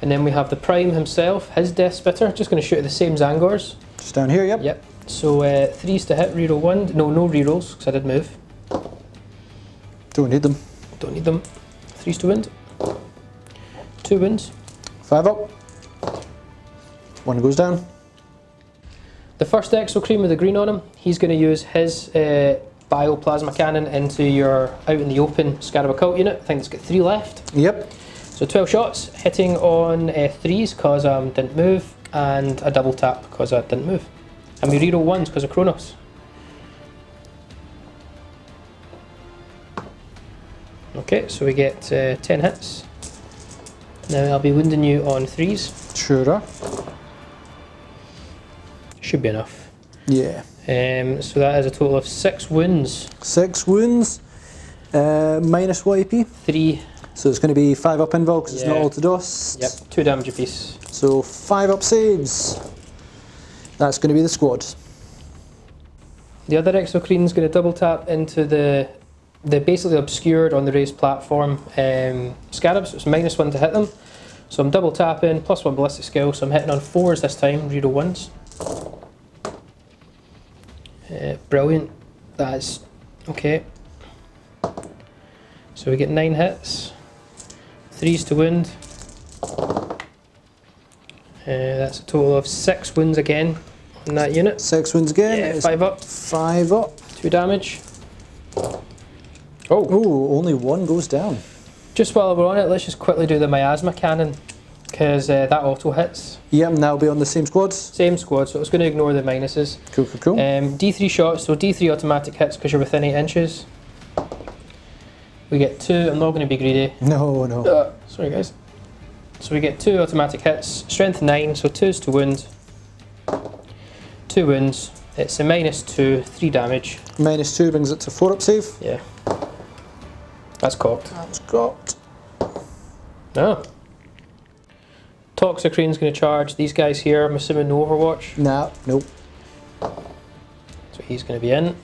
And then we have the Prime himself, his Death Spitter, just going to shoot at the same Zangors. Just down here, yep. Yep. So 3s to hit, reroll 1. No, no rerolls, because I did move. Don't need them. Don't need them. 3s to wound. 2 wounds. 5 up. 1 goes down. The first Exocream with the green on him, he's going to use his Bioplasma Cannon into your out in the open Scarab Occult unit. I think it's got 3 left. Yep. So 12 shots, hitting on 3s because I didn't move, and a double tap because I didn't move. And we reroll 1s because of Kronos. Okay, so we get 10 hits. Now I'll be wounding you on 3s. Sure. Should be enough. Yeah. So that is a total of 6 wounds. 6 wounds. Minus what AP? 3. So it's going to be 5 up invul because it's not all to dust. Yep, 2 damage apiece. So 5 up saves. That's going to be the squad. The other Exocrean's going to double tap into the basically obscured on the raised platform Scarabs. So it's -1 to hit them. So I'm double tapping, +1 ballistic skill, so I'm hitting on 4s this time, reroll 1s. Brilliant. That's okay. So we get 9 hits, 3s to wound. That's a total of 6 wounds again on that unit. 6 wounds again. Yeah, 5 up. 5 up. 2 damage. Oh, only 1 goes down. Just while we're on it, let's just quickly do the Miasma Cannon, because that auto hits. Yeah, and that'll be on the same squads. Same squad, so it's going to ignore the minuses. Cool, cool, cool. D3 shots, so D3 automatic hits because you're within 8 inches. We get 2, I'm not going to be greedy. No, no. Sorry guys. So we get 2 automatic hits, strength 9, so 2s to wound. 2 wounds, it's a -2, 3 damage. -2 brings it to 4 up save. Yeah. That's cocked. That's cocked. No. Toxicrane's going to charge these guys here. I'm assuming no Overwatch. Nah, nope. So he's going to be in.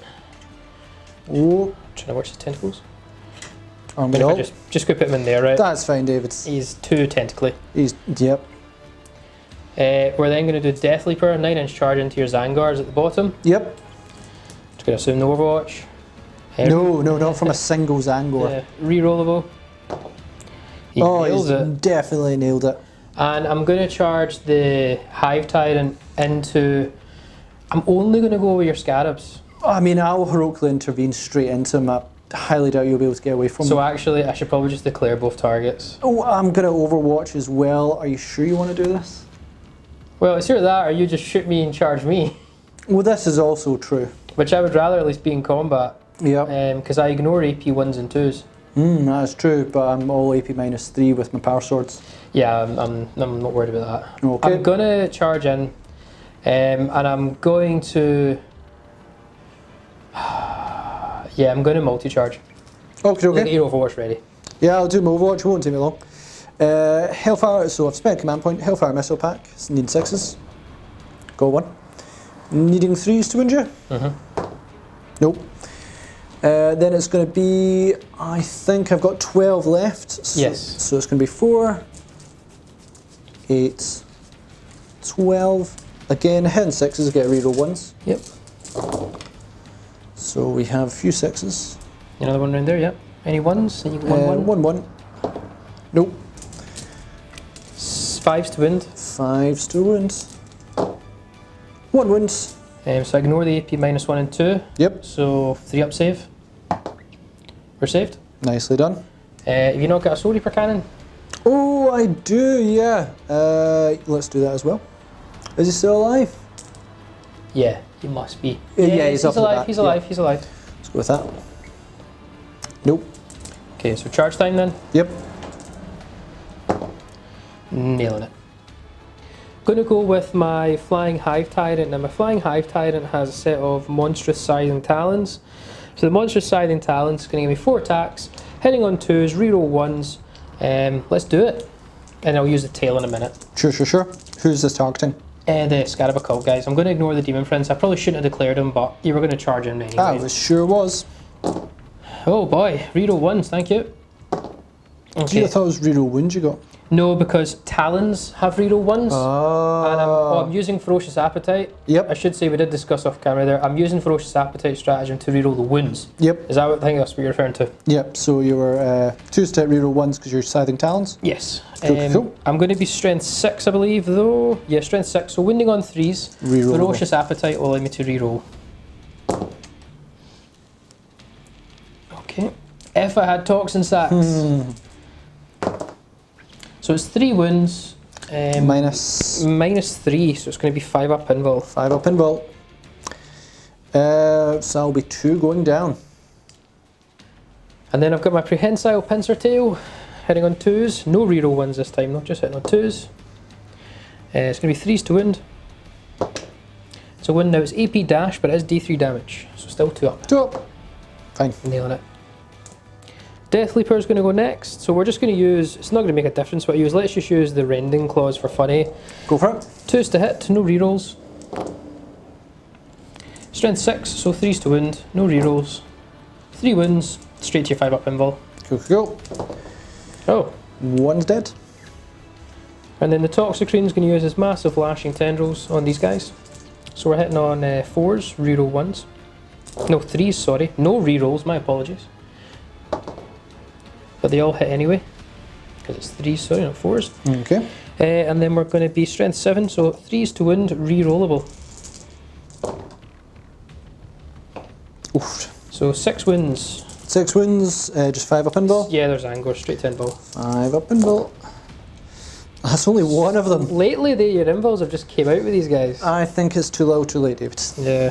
Oh. Trying to watch his tentacles. I'm But if I going just go put him in there, right? That's fine, David. He's too tentacly. He's, yep. We're then going to do Death Leaper, 9-inch charge into your Zangars at the bottom. Yep. Just going to assume no Overwatch. No, not from a single Zangor. Yeah, rerollable. He nails it. Definitely nailed it. And I'm going to charge the Hive Tyrant into... I'm only going to go with your Scarabs. I mean, I'll heroically intervene straight into him. I highly doubt you'll be able to get away from him. So actually, I should probably just declare both targets. Oh, I'm going to Overwatch as well. Are you sure you want to do this? Well, it's either that or you just shoot me and charge me. Well, this is also true. Which I would rather at least be in combat. Yeah. Because I ignore AP 1s and 2s. That is true, but I'm all AP -3 with my power swords. Yeah, I'm not worried about that. Okay. I'm going to charge in, and I'm going to... yeah, I'm going to multi-charge. Okay. Get your Overwatch ready. Yeah, I'll do my Overwatch, it won't take me long. Hellfire, so I've spent a command point. Hellfire missile pack, it's need 6s. Go 1. Needing 3s to injure? Nope. Then it's going to be, I think I've got 12 left. So, yes. So it's going to be 4, 8, 12. Again, hitting 6s, get a reroll 1s. Yep. So we have a few 6s. Another one around there, yep. Any 1s? Any 1-1. Nope. 5s to wind. 5s to wound. 1 wound. So ignore the AP -1 and 2. Yep. So 3 up save. We're saved. Nicely done. Have you not got a Soul Reaper cannon? Oh, I do, yeah. Let's do that as well. Is he still alive? Yeah, he must be. Yeah, he's alive. He's alive. Yeah. He's alive. Let's go with that. Nope. Okay, so charge time then. Yep. Nailing it. Going to go with my Flying Hive Tyrant. Now my Flying Hive Tyrant has a set of monstrous scything talons. So the monstrous scything talons is going to give me 4 attacks, hitting on 2s, reroll 1s. Let's do it. And I'll use the tail in a minute. Sure. Who's this targeting? The Scarab Occult guys. I'm going to ignore the Demon Friends. I probably shouldn't have declared them, but you were going to charge him anyway. It sure was. Oh boy, reroll 1s, thank you. Okay. I thought it was reroll wounds you got. No, because Talons have reroll 1s. And Oh. I'm using Ferocious Appetite. Yep. I should say we did discuss off camera there. I'm using Ferocious Appetite stratagem to reroll the wounds. Yep. Is that what I think that's what you're referring to? Yep. So you were 2-step reroll 1s because you're scything talons. Yes. Cool. I'm going to be Strength 6, I believe, though. Yeah, Strength 6. So wounding on 3s. Reroll. Ferocious Appetite will allow me to reroll. Okay. If I had Toxin Sacks. So it's 3 wounds. Minus -3, so it's going to be 5 up invul. 5 up invul. So that'll be 2 going down. And then I've got my Prehensile Pincer Tail, hitting on 2s. No reroll 1s this time, not just hitting on 2s. It's going to be 3s to wound. So wound now is AP dash, but it is D3 damage, so still 2 up. 2 up. Fine. Nailing it. Death Leaper is going to go next, so we're just going to use, it's not going to make a difference what I use, let's just use the Rending Claws for funny. Go for it. 2s to hit, no rerolls. Strength 6, so 3s to wound, no rerolls. 3 wounds, straight to your 5 up invul. Cool. Oh. 1's dead. And then the Toxicrene is going to use his massive lashing tendrils on these guys. So we're hitting on 4s, reroll 1s. No, 3s, sorry. No rerolls, my apologies. But they all hit anyway, because it's 3s, sorry, not 4s. Okay. And then we're going to be Strength 7, so 3s to wound, rerollable. Oof. So 6 wounds. 6 wounds, just 5 up invul. Yeah, there's Angor, straight to invul. 5 up invul. That's only 1 of them. Lately, your invuls have just came out with these guys. I think it's too little too late, David. Yeah.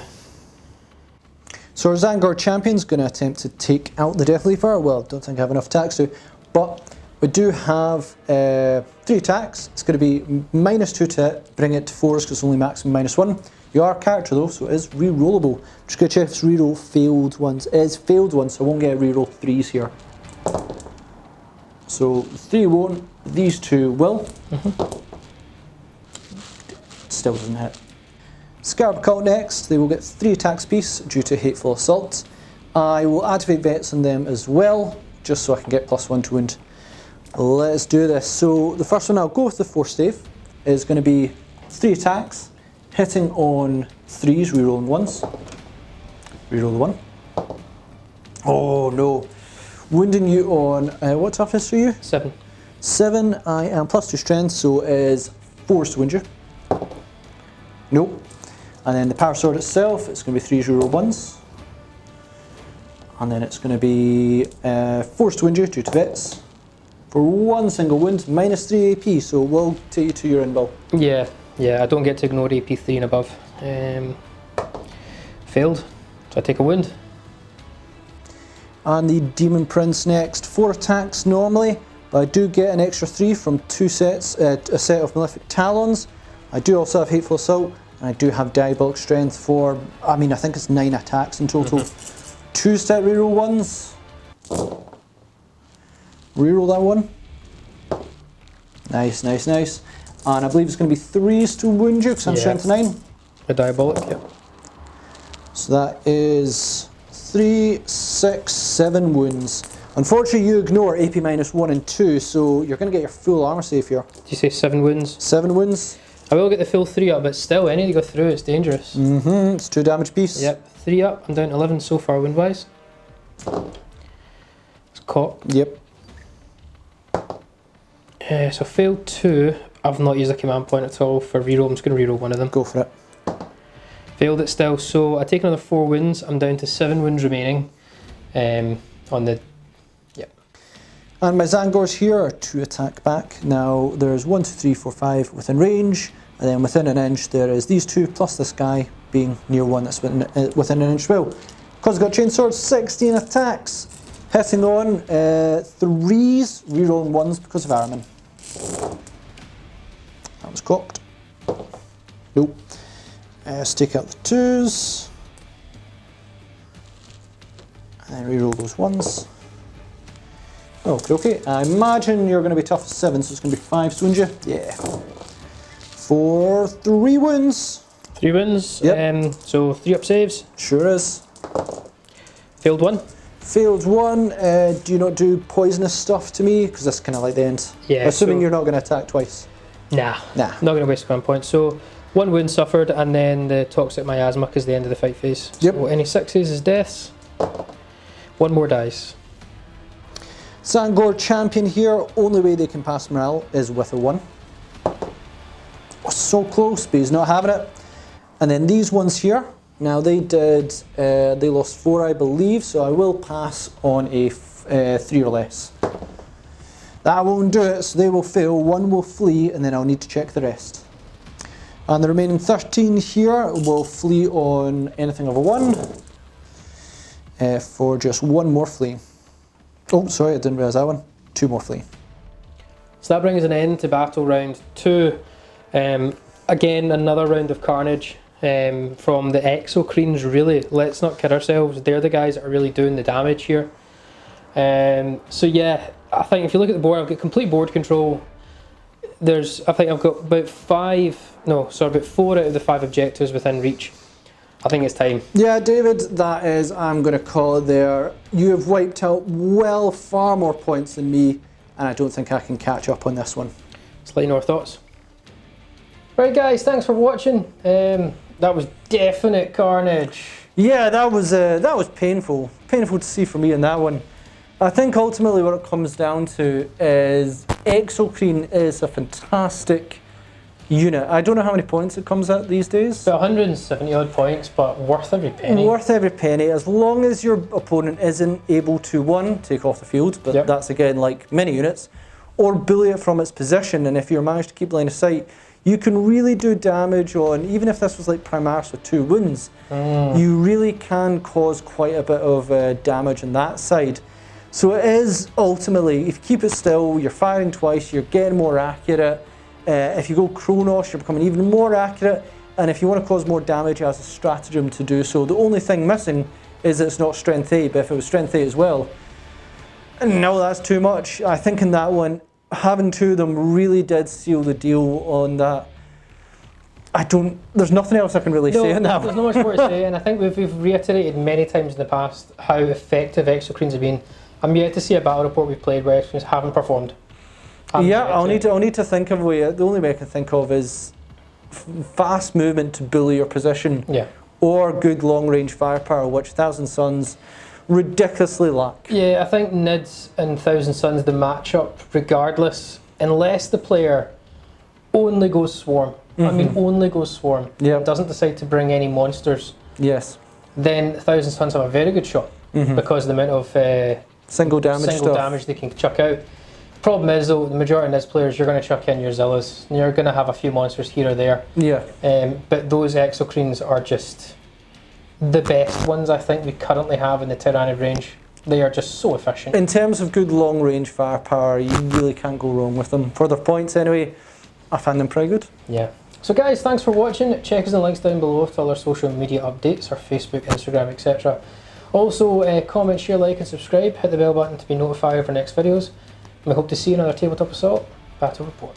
So our Zangor champion's going to attempt to take out the Death Leaper. Well, don't think I have enough attacks to, but we do have 3 attacks. It's going to be -2 to hit, bring it to 4s because it's only maximum -1. You are a character though, so it is re-rollable. Just going to check if it's reroll failed ones. It is failed ones, so I won't get a reroll 3s here. So 3 won't, these 2 will. Still doesn't hit. Scarab Occult next, they will get 3 attacks apiece due to Hateful Assault. I will activate Vets on them as well, just so I can get +1 to wound. Let's do this. So the first one, I'll go with the Force Stave, is going to be 3 attacks, hitting on 3s, rerolling 1s. Reroll the 1. Oh no. Wounding you on, what toughness for you? 7. 7, I am plus 2 strength, so it is forced to wound you. Nope. And then the power sword itself, it's going to be 3 reroll 1s. And then it's going to be forced to wound you due to vets. For 1 single wound, minus 3 AP, so we'll take you to your invul. Yeah, I don't get to ignore AP 3 and above. Failed, so I take a wound. And the Demon Prince next. 4 attacks normally, but I do get an extra 3 from 2 sets, a set of Malefic Talons. I do also have Hateful Assault, and I do have Diabolic Strength for, I think it's 9 attacks in total. 2 stat reroll 1s. Reroll that one. Nice. And I believe it's going to be 3s to wound you, because I'm strength 9. A Diabolic, yeah. So that is 3, 6, 7 wounds. Unfortunately, you ignore AP minus 1 and 2, so you're going to get your full armor save here. Did you say 7 wounds? 7 wounds. I will get the full 3 up, but still, any to go through, it's dangerous. It's 2 damage piece. Yep, 3 up, I'm down to 11 so far wound wise. It's cock. Yep. So failed 2, I've not used a command point at all for reroll, I'm just going to reroll one of them. Go for it. Failed it still, so I take another 4 wounds, I'm down to 7 wounds remaining on the... And my Zangors here are 2 attack back. Now there's 1, 2, 3, 4, 5 within range, and then within an inch there is these 2 plus this guy being near one that's within an inch as well. Because I've got chain swords, 16 attacks. Hitting on 3s, rerolling 1s because of Ahriman. That was cocked. Nope. Let's take out the 2s. And then reroll those 1s. Okay. I imagine you're going to be tough as 7, so it's going to be 5 to wound you. Yeah. For 3 wounds. 3 wounds, yep. So 3 up saves. Sure is. Failed 1. Failed 1. Do you not do poisonous stuff to me? Because that's kind of like the end. Yeah. Assuming you're not going to attack twice. Nah. Not going to waste command points. So 1 wound suffered, and then the toxic miasma is the end of the fight phase. Yep. So any 6s is deaths. 1 more dice. Zangor champion here. Only way they can pass morale is with a 1. Oh, so close, but he's not having it. And then these ones here. Now they lost 4, I believe, so I will pass on a 3 or less. That won't do it, so they will fail. 1 will flee, and then I'll need to check the rest. And the remaining 13 here will flee on anything over 1 for just 1 more flee. Oh, sorry, I didn't realise that one. 2 more flee. So that brings an end to battle round 2. Again, another round of carnage from the Exocrines, really. Let's not kid ourselves. They're the guys that are really doing the damage here. So yeah, I think if you look at the board, I've got complete board control. I think I've got about 4 out of the 5 objectives within reach. I think it's time. Yeah, David, that is, I'm going to call it there. You have wiped out far more points than me, and I don't think I can catch up on this one. Just let you know our thoughts. Right guys, thanks for watching. That was definite carnage. Yeah, that was painful. Painful to see for me in that one. I think ultimately what it comes down to is Exocrine is a fantastic unit. I don't know how many points it comes at these days. About 170 odd points, but worth every penny. Worth every penny, as long as your opponent isn't able to, 1, take off the field, but that's again like many units, or bully it from its position, and if you're managed to keep line of sight, you can really do damage on, even if this was like Primaris with 2 wounds, you really can cause quite a bit of damage on that side. So it is ultimately, if you keep it still, you're firing twice, you're getting more accurate. If you go Kronos, you're becoming even more accurate, and if you want to cause more damage as a stratagem to do so, the only thing missing is it's not Strength 8, but if it was Strength 8 as well, no, that's too much. I think in that one, having 2 of them really did seal the deal on that. There's nothing else I can really say on that one. There's not much more to say, and I think we've reiterated many times in the past how effective Exocrines have been. I'm yet to see a battle report we've played where Exocrines haven't performed. I'll need to think of a way. The only way I can think of is fast movement to bully your position, or good long-range firepower, which Thousand Suns ridiculously lack. Yeah, I think Nids and Thousand Suns, the matchup, regardless, unless the player only goes Swarm, I mean only goes Swarm, doesn't decide to bring any monsters, then Thousand Suns have a very good shot, because of the amount of single damage they can chuck out. Problem is though, the majority of Nids players, you're going to chuck in your Zillas, and you're going to have a few monsters here or there. But those Exocrines are just the best ones I think we currently have in the Tyranid range. They are just so efficient. In terms of good long range firepower, you really can't go wrong with them. For their points anyway, I find them pretty good. Yeah. So guys, thanks for watching. Check us in the links down below to all our social media updates, our Facebook, Instagram, etc. Also, comment, share, like and subscribe. Hit the bell button to be notified of our next videos. And we hope to see you in another Tabletop Assault Battle Report.